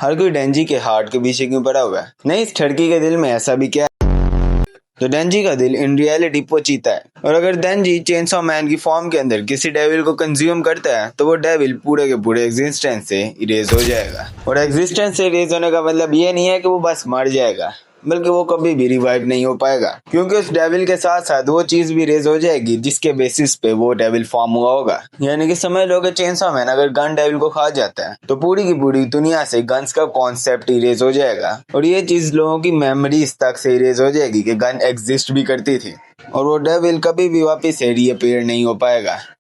हर कोई डेंजी के हार्ट के पीछे क्यों पड़ा हुआ है? नहीं, इस ठड़की के दिल में ऐसा भी क्या है? तो डेंजी का दिल इन रियलिटी पोचीता है, और अगर डेंजी चेनसॉ मैन की फॉर्म के अंदर किसी डेविल को कंज्यूम करता है तो वो डेविल पूरे के पूरे एग्जिस्टेंस से इरेज हो जाएगा। और एग्जिस्टेंस से इरेज होने का मतलब ये नहीं है कि वो बस मर जाएगा, बल्कि वो कभी भी रिवाइव नहीं हो पाएगा, क्योंकि उस डेविल के साथ साथ वो चीज भी रेज हो जाएगी जिसके बेसिस पे वो डेविल फॉर्म हुआ होगा। यानी कि समझ लो कि चेनसॉ मैन अगर गन डेविल को खा जाता है तो पूरी की पूरी दुनिया से गन्स का कॉन्सेप्ट इरेज हो जाएगा, और ये चीज लोगों की मेमोरीज तक से इरेज हो जाएगी कि गन एग्जिस्ट भी करती थी, और वो डेविल कभी भी वापस से रीअपीयर नहीं हो पाएगा।